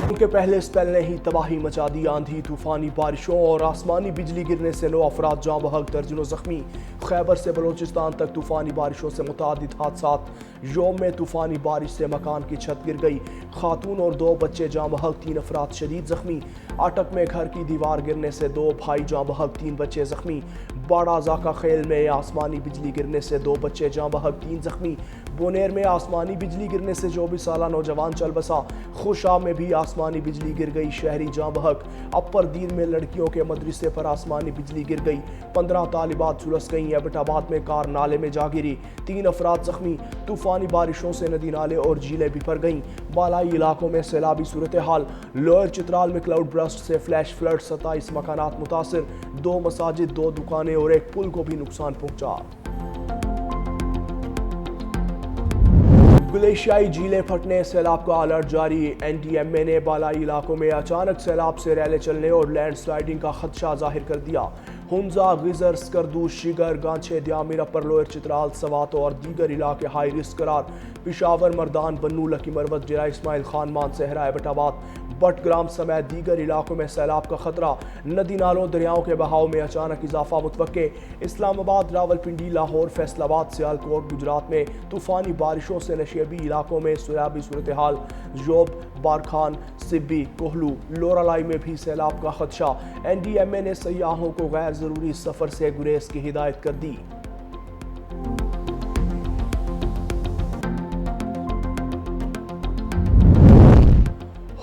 کے پہلے اسپیل نے ہی تباہی مچا دی. آندھی طوفانی بارشوں اور آسمانی بجلی گرنے سے 9 افراد جاں بحق، درجنوں زخمی. خیبر سے بلوچستان تک طوفانی بارشوں سے متعدد حادثات. یوم میں طوفانی بارش سے مکان کی چھت گر گئی، خاتون اور 2 بچے جاں بحق، 3 افراد شدید زخمی. اٹک میں گھر کی دیوار گرنے سے 2 بھائی جاں بحق، 3 بچے زخمی. باڑہ ذاکا خیل میں آسمانی بجلی گرنے سے 2 بچے جاں بحق، 3 زخمی. بونیر میں آسمانی بجلی گرنے سے 24 سالہ نوجوان چل بسا. خوشا میں بھی آسمانی بجلی گر گئی، شہری جاں بحق. اپر دیر میں لڑکیوں کے مدرسے پر آسمانی بجلی گر گئی، 15 طالبات جھلس گئیں. ایبٹ آباد میں کار نالے میں جا گری، 3 افراد زخمی. طوفانی بارشوں سے ندی نالے اور جھیلیں بھر گئیں. بالائی علاقوں میں سیلابی صورتحال. لوئر چترال میں کلاؤڈ برسٹ سے فلیش فلڈ، 27 مکانات متاثر. 2 مساجد، 2 دکانیں اور 1 پل کو بھی نقصان پہنچا. گلیشیائی جھیلیں پھٹنے، سیلاب کا الرٹ جاری. این ڈی ایم اے نے بالائی علاقوں میں اچانک سیلاب سے ریلیں چلنے اور لینڈ سلائیڈنگ کا خدشہ ظاہر کر دیا. ہنزا، غزر، سکردو، شگر، گانچھے، دیامر، اپر لوئر چترال، سوات اور دیگر علاقے ہائی رسک قرار. پشاور، مردان، بنو، لکی مروت، ڈیرہ اسماعیل خان، مانسہرہ، ایبٹ آباد، بٹ گرام سمیت دیگر علاقوں میں سیلاب کا خطرہ. ندی نالوں دریاؤں کے بہاؤ میں اچانک اضافہ متوقع. اسلام آباد، راولپنڈی، لاہور، فیصل آباد، سیالکوٹ، گجرات میں طوفانی بارشوں سے نشیبی علاقوں میں سیلابی صورتحال. جوب، بارکھان، سبی، کوہلو، لورالائی میں بھی سیلاب کا خدشہ. این ڈی ایم اے نے سیاحوں کو غیر ضروری سفر سے گریز کی ہدایت کر دی.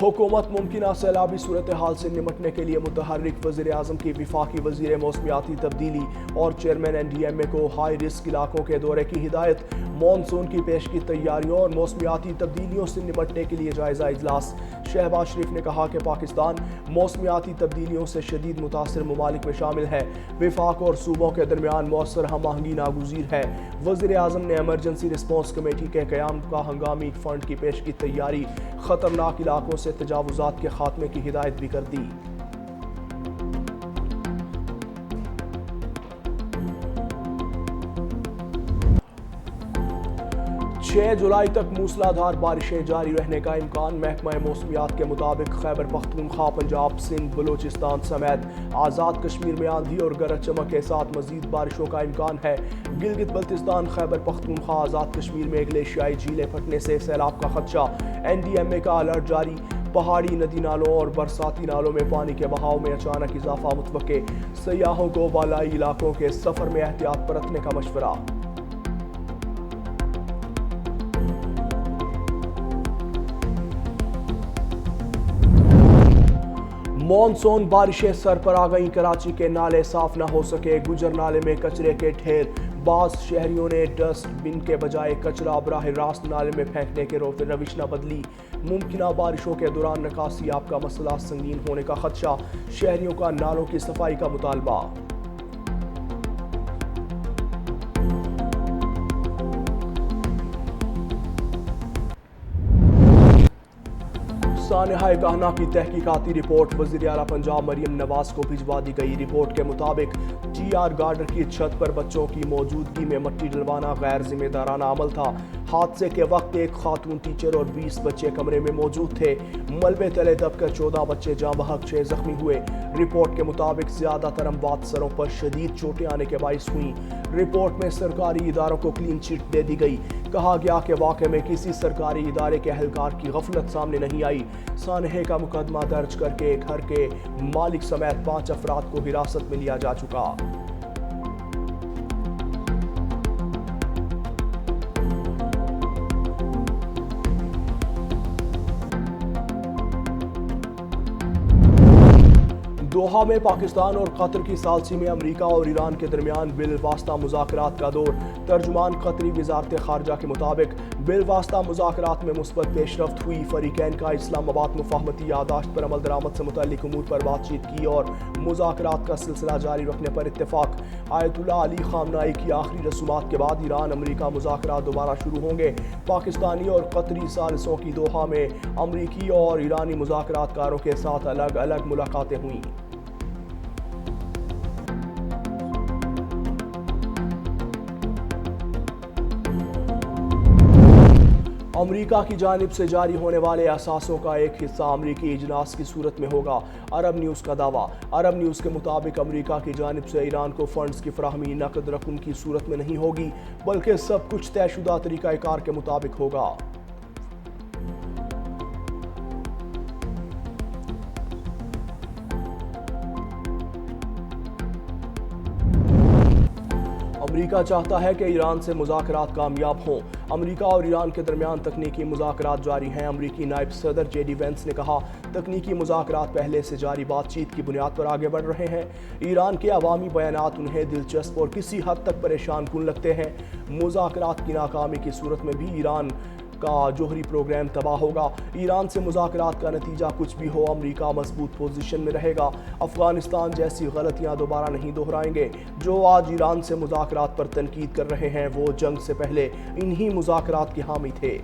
حکومت ممکنہ سیلابی صورتحال سے نمٹنے کے لیے متحرک. وزیر اعظم کی وفاقی وزیر موسمیاتی تبدیلی اور چیئرمین این ڈی ایم اے کو ہائی رسک علاقوں کے دورے کی ہدایت. مانسون کی پیشگی تیاریوں اور موسمیاتی تبدیلیوں سے نمٹنے کے لیے جائزہ اجلاس. شہباز شریف نے کہا کہ پاکستان موسمیاتی تبدیلیوں سے شدید متاثر ممالک میں شامل ہے. وفاق اور صوبوں کے درمیان مؤثر ہم آہنگی ناگزیر ہے. وزیر اعظم نے ایمرجنسی رسپانس کمیٹی کے قیام کا ہنگامی فنڈ کی پیشگی تیاری، خطرناک علاقوں سے تجاوزات کے خاتمے کی ہدایت بھی کر دی. 6 جولائی تک موسلا دھار بارشیں جاری رہنے کا امکان. محکمہ موسمیات کے مطابق خیبر پختونخوا، پنجاب، سندھ، بلوچستان سمیت آزاد کشمیر میں آندھی اور گرج چمک کے ساتھ مزید بارشوں کا امکان ہے. گلگت بلتستان، خیبر پختونخوا، آزاد کشمیر میں گلیشیائی جھیلیں پھٹنے سے سیلاب کا خدشہ. این ڈی ایم اے کا الرٹ جاری. پہاڑی ندی نالوں اور برساتی نالوں میں پانی کے بہاؤ میں اچانک اضافہ متوقع. سیاحوں کو بالائی علاقوں کے سفر میں احتیاط برتنے کا مشورہ. مانسون بارشیں سر پر آ گئیں، کراچی کے نالے صاف نہ ہو سکے. گجر نالے میں کچرے کے ڈھیر. بعض شہریوں نے ڈسٹ بن کے بجائے کچرا براہ راست نالے میں پھینکنے کے روش نہ بدلی. ممکنہ بارشوں کے دوران نکاسی آب کا مسئلہ سنگین ہونے کا خدشہ. شہریوں کا نالوں کی صفائی کا مطالبہ. سانحہ کہنا کی تحقیقاتی رپورٹ وزیر اعلیٰ پنجاب مریم نواز کو بھجوا دی گئی. رپورٹ کے مطابق ٹی آر گارڈر کی چھت پر بچوں کی موجودگی میں مٹی ڈلوانا غیر ذمہ دارانہ عمل تھا. حادثے کے وقت ایک خاتون ٹیچر اور 20 بچے کمرے میں موجود تھے. ملبے تلے دب کر 14 بچے جاں بحق، 6 زخمی ہوئے. رپورٹ کے مطابق زیادہ تر اموات سروں پر شدید چوٹیں آنے کے باعث ہوئیں. رپورٹ میں سرکاری اداروں کو کلین چٹ دے دی گئی. کہا گیا کہ واقعے میں کسی سرکاری ادارے کے اہلکار کی غفلت سامنے نہیں آئی. سانحے کا مقدمہ درج کر کے گھر کے مالک سمیت 5 افراد کو حراست میں لیا جا چکا. دوحہ میں پاکستان اور قطر کی ثالثی میں امریکہ اور ایران کے درمیان بالواسطہ مذاکرات کا دور. ترجمان قطری وزارت خارجہ کے مطابق بالواسطہ مذاکرات میں مثبت پیش رفت ہوئی. فریقین کا اسلام آباد مفاہمتی یادداشت پر عمل درآمد سے متعلق امور پر بات چیت کی اور مذاکرات کا سلسلہ جاری رکھنے پر اتفاق. آیت اللہ علی خامنائی کی آخری رسومات کے بعد ایران امریکہ مذاکرات دوبارہ شروع ہوں گے. پاکستانی اور قطری ثالثوں کی دوحہ میں امریکی اور ایرانی مذاکرات کاروں کے ساتھ الگ الگ ملاقاتیں ہوئیں. امریکہ کی جانب سے جاری ہونے والے اثاثوں کا ایک حصہ امریکی اجناس کی صورت میں ہوگا، عرب نیوز کا دعویٰ۔ عرب نیوز کے مطابق امریکہ کی جانب سے ایران کو فنڈز کی فراہمی نقد رقم کی صورت میں نہیں ہوگی، بلکہ سب کچھ طے شدہ طریقہ کار کے مطابق ہوگا۔ امریکہ چاہتا ہے کہ ایران سے مذاکرات کامیاب ہوں۔ امریکہ اور ایران کے درمیان تکنیکی مذاکرات جاری ہیں۔ امریکی نائب صدر جے ڈی وینس نے کہا، تکنیکی مذاکرات پہلے سے جاری بات چیت کی بنیاد پر آگے بڑھ رہے ہیں۔ ایران کے عوامی بیانات انہیں دلچسپ اور کسی حد تک پریشان کن لگتے ہیں۔ مذاکرات کی ناکامی کی صورت میں بھی ایران کا جوہری پروگرام تباہ ہوگا۔ ایران سے مذاکرات کا نتیجہ کچھ بھی ہو، امریکہ مضبوط پوزیشن میں رہے گا۔ افغانستان جیسی غلطیاں دوبارہ نہیں دہرائیں گے۔ جو آج ایران سے مذاکرات پر تنقید کر رہے ہیں، وہ جنگ سے پہلے انہی مذاکرات کے حامی تھے۔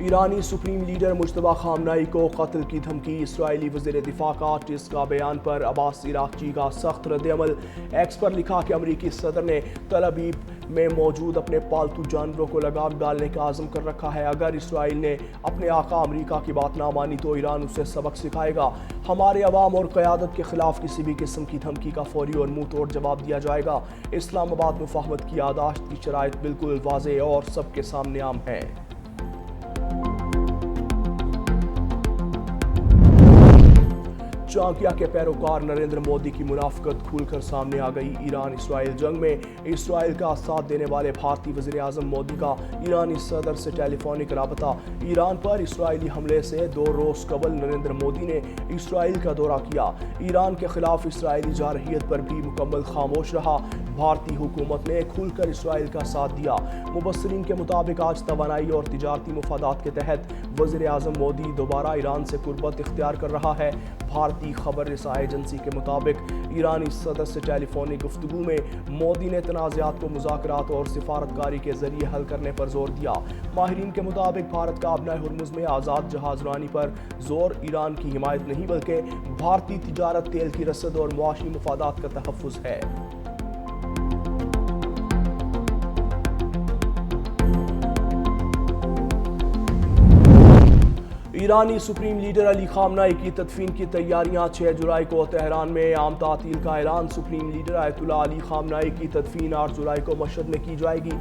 ایرانی سپریم لیڈر مجتبیٰ خامنہئی کو قتل کی دھمکی۔ اسرائیلی وزیر دفاع کا ٹس کا بیان پر عباس عراقچی کا سخت رد عمل۔ ایکس پر لکھا کہ امریکی صدر نے تل ابیب میں موجود اپنے پالتو جانوروں کو لگام ڈالنے کا عزم کر رکھا ہے۔ اگر اسرائیل نے اپنے آقا امریکہ کی بات نہ مانی تو ایران اسے سبق سکھائے گا۔ ہمارے عوام اور قیادت کے خلاف کسی بھی قسم کی دھمکی کا فوری اور منہ توڑ جواب دیا جائے گا۔ اسلام آباد مفاہمت کی یادداشت کی شرائط بالکل واضح اور سب کے سامنے عام ہیں۔ چانکیا کے پیروکار نریندر مودی کی منافقت کھل کر سامنے آ گئی۔ ایران اسرائیل جنگ میں اسرائیل کا ساتھ دینے والے بھارتی وزیر اعظم مودی کا ایرانی صدر سے ٹیلی فونک رابطہ۔ ایران پر اسرائیلی حملے سے 2 روز قبل نریندر مودی نے اسرائیل کا دورہ کیا۔ ایران کے خلاف اسرائیلی جارحیت پر بھی مکمل خاموش رہا۔ بھارتی حکومت نے کھل کر اسرائیل کا ساتھ دیا۔ مبصرین کے مطابق آج توانائی اور تجارتی مفادات کے تحت وزیر اعظم مودی دوبارہ ایران سے قربت اختیار کر رہا ہے۔ بھارتی خبر رساں ایجنسی کے مطابق ایرانی صدر سے ٹیلی فونک گفتگو میں مودی نے تنازعات کو مذاکرات اور سفارتکاری کے ذریعے حل کرنے پر زور دیا۔ ماہرین کے مطابق بھارت کا آبنائے ہرمز میں آزاد جہاز رانی پر زور ایران کی حمایت نہیں بلکہ بھارتی تجارت، تیل کی رسد اور معاشی مفادات کا تحفظ ہے۔ ایرانی سپریم لیڈر علی خامنہئی کی تدفین کی تیاریاں 6 جولائی کو تہران میں عام تعطیل کا اعلان۔ سپریم لیڈر آیت اللہ علی خامنہئی کی تدفین 8 جولائی کو مشہد میں کی جائے گی۔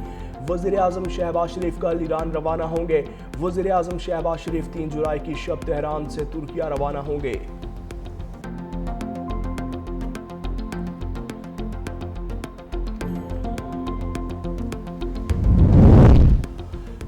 وزیر اعظم شہباز شریف کل ایران روانہ ہوں گے۔ وزیر اعظم شہباز شریف 3 جولائی کی شب تہران سے ترکیہ روانہ ہوں گے۔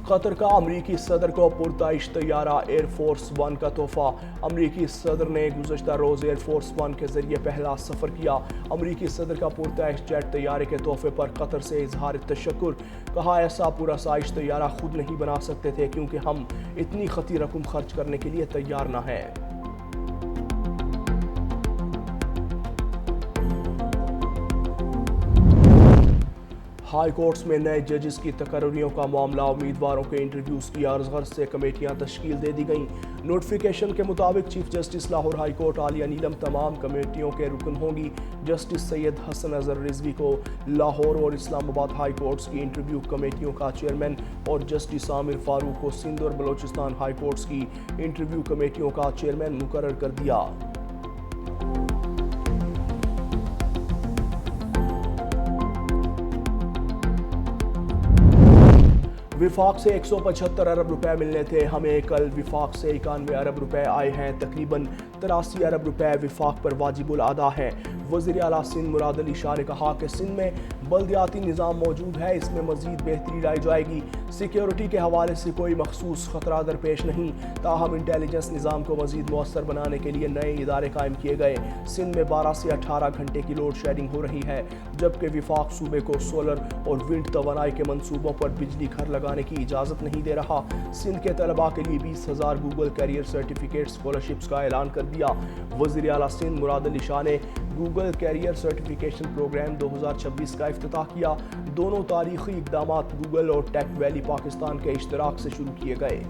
قطر کا امریکی صدر کو پرتعیش طیارہ ایئر فورس 1 کا تحفہ۔ امریکی صدر نے گزشتہ روز ایئر فورس 1 کے ذریعے پہلا سفر کیا۔ امریکی صدر کا پرتعیش جیٹ طیارے کے تحفے پر قطر سے اظہار تشکر۔ کہا، ایسا پرآسائش طیارہ خود نہیں بنا سکتے تھے کیونکہ ہم اتنی خطی رقم خرچ کرنے کے لیے تیار نہ ہیں۔ ہائی کورٹس میں نئے ججز کی تقرریوں کا معاملہ۔ امیدواروں کے انٹرویوز کی غرض سے کمیٹیاں تشکیل دے دی گئیں۔ نوٹیفیکیشن کے مطابق chief justice Lahore high court Aalia Neelum تمام کمیٹیوں کے رکن ہوں گی۔ جسٹس سید حسن اظہر رضوی کو لاہور اور اسلام آباد ہائی کورٹس کی انٹرویو کمیٹیوں کا چیئرمین اور جسٹس عامر فاروق کو سندھ اور بلوچستان ہائی کورٹس کی انٹرویو کمیٹیوں کا چیئرمین مقرر کر دیا۔ وفاق سے 175 ارب روپے ملنے تھے ہمیں، کل وفاق سے 91 ارب روپے آئے ہیں۔ تقریباً 83 ارب روپے وفاق پر واجب الادا ہیں۔ وزیر اعلیٰ سندھ مراد علی شاہ نے کہا کہ سندھ میں بلدیاتی نظام موجود ہے، اس میں مزید بہتری لائی جائے گی۔ سیکیورٹی کے حوالے سے کوئی مخصوص خطرہ درپیش نہیں، تاہم انٹیلیجنس نظام کو مزید مؤثر بنانے کے لیے نئے ادارے قائم کیے گئے۔ سندھ میں 12 سے 18 گھنٹے کی لوڈ شیڈنگ ہو رہی ہے، جبکہ وفاق صوبے کو سولر اور ونڈ توانائی کے منصوبوں پر بجلی گھر لگانے کی اجازت نہیں دے رہا۔ سندھ کے طلباء کے لیے 20,000 گوگل کیریئر سرٹیفکیٹ اسکالرشپس کا اعلان کر دیا۔ وزیر اعلیٰ سندھ مراد علی شاہ نے گوگل کیریئر سرٹیفکیشن پروگرام 2026 کا افتتاح کیا۔ دونوں تاریخی اقدامات گوگل اور ٹیک ویلی پاکستان کے اشتراک سے شروع کیے گئے۔